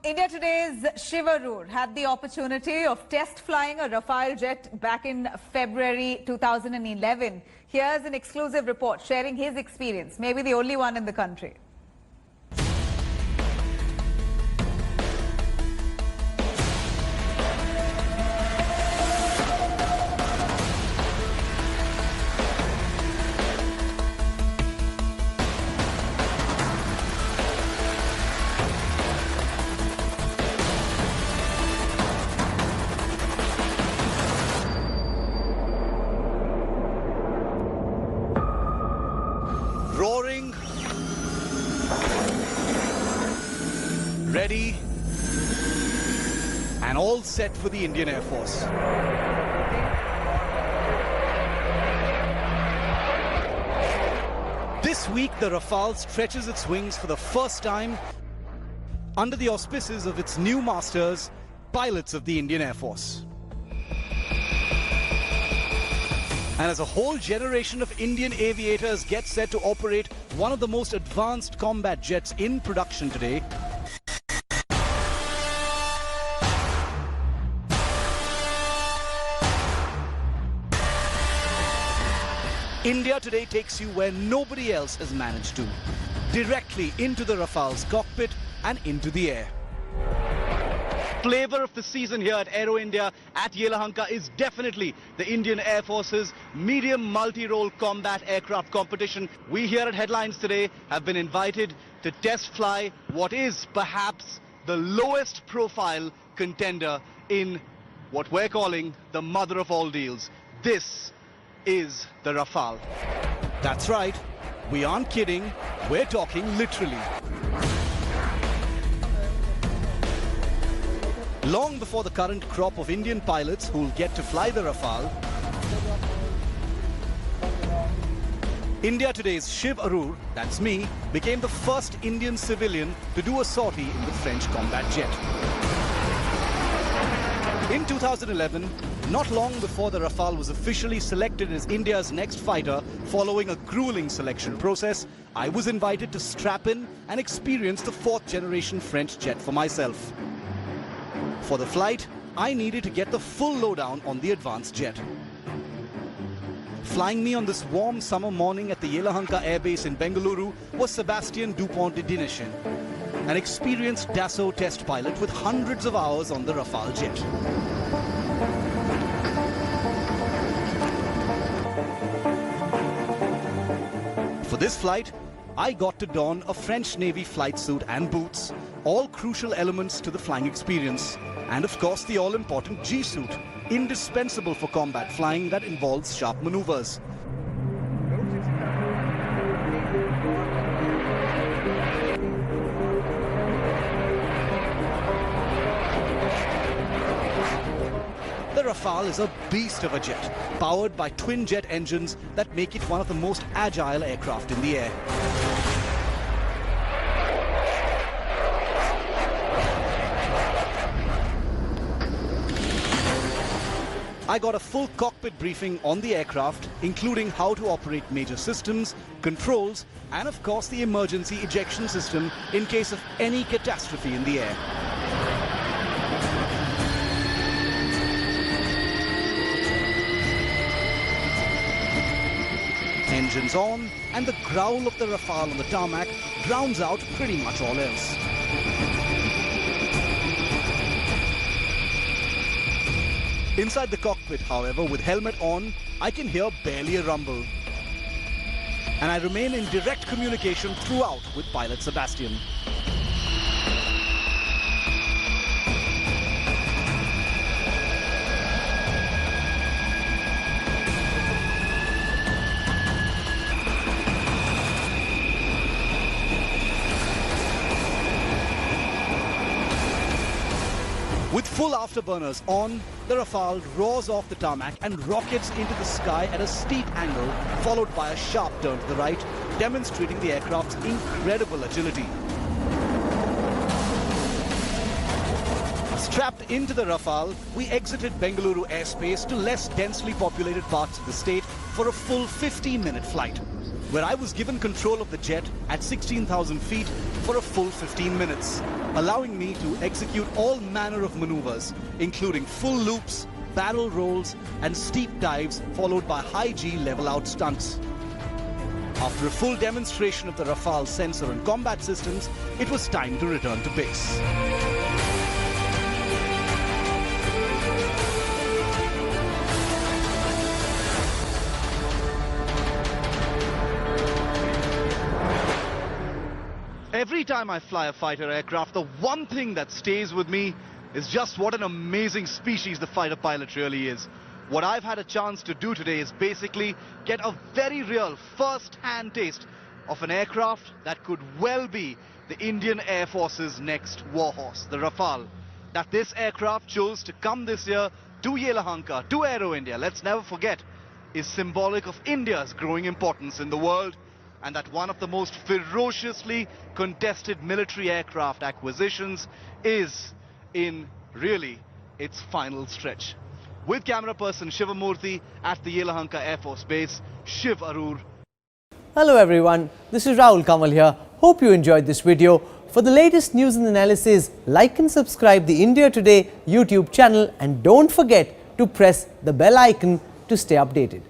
India Today's Shiv had the opportunity of test flying a Rafale jet back in February 2011. Here's an exclusive report sharing his experience, maybe the only one in the country. Roaring, ready, and all set for the Indian Air Force. This week, the Rafale stretches its wings for the first time under the auspices of its new masters, pilots of the Indian Air Force. And as a whole generation of Indian aviators gets set to operate one of the most advanced combat jets in production today, India today takes you where nobody else has managed to, directly into the Rafale's cockpit and into the air. Flavor of the season here at Aero India at Yelahanka is definitely the Indian Air Force's medium multi-role combat aircraft competition. We here at Headlines today have been invited to test fly what is perhaps the lowest profile contender in what we're calling the mother of all deals. This is the Rafale. That's right, we aren't kidding, we're talking literally. Long before the current crop of Indian pilots who'll get to fly the Rafale, India Today's Shiv, that's me, became the first Indian civilian to do a sortie in the French combat jet. In 2011, not long before the Rafale was officially selected as India's next fighter following a grueling selection process, I was invited to strap in and experience the fourth generation French jet for myself. For the flight, I needed to get the full lowdown on the advanced jet. Flying me on this warm summer morning at the Yelahanka Air Base in Bengaluru was Sebastian Dupont de Dineshin, an experienced Dassault test pilot with hundreds of hours on the Rafale jet. For this flight, I got to don a French Navy flight suit and boots, all crucial elements to the flying experience. And of course the all-important G-suit, indispensable for combat flying that involves sharp maneuvers. The Rafale is a beast of a jet, powered by twin-jet engines that make it one of the most agile aircraft in the air. I got a full cockpit briefing on the aircraft, including how to operate major systems, controls, and of course the emergency ejection system in case of any catastrophe in the air. Engines on, and the growl of the Rafale on the tarmac drowns out pretty much all else. Inside the cockpit, however, with helmet on, I can hear barely a rumble. And I remain in direct communication throughout with pilot Sebastian. With full afterburners on, the Rafale roars off the tarmac and rockets into the sky at a steep angle, followed by a sharp turn to the right, demonstrating the aircraft's incredible agility. Strapped into the Rafale, we exited Bengaluru airspace to less densely populated parts of the state for a full 15-minute flight. where I was given control of the jet at 16,000 feet for a full 15 minutes, allowing me to execute all manner of maneuvers, including full loops, barrel rolls, and steep dives, followed by high G level-out stunts. After a full demonstration of the Rafale sensor and combat systems, it was time to return to base. Every time I fly a fighter aircraft, the one thing that stays with me is just what an amazing species the fighter pilot really is. What I've had a chance to do today is basically get a very real first-hand taste of an aircraft that could well be the Indian Air Force's next warhorse, the Rafale. That this aircraft chose to come this year to Yelahanka, to Aero India, let's never forget, is symbolic of India's growing importance in the world, and that one of the most ferociously contested military aircraft acquisitions is in really its final stretch. With camera person Shiv at the Yelahanka Air Force Base, Shiv Aroor. Hello everyone, this is Rahul Kamal here. Hope you enjoyed this video. For the latest news and analysis, like and subscribe the India Today YouTube channel, and don't forget to press the bell icon to stay updated.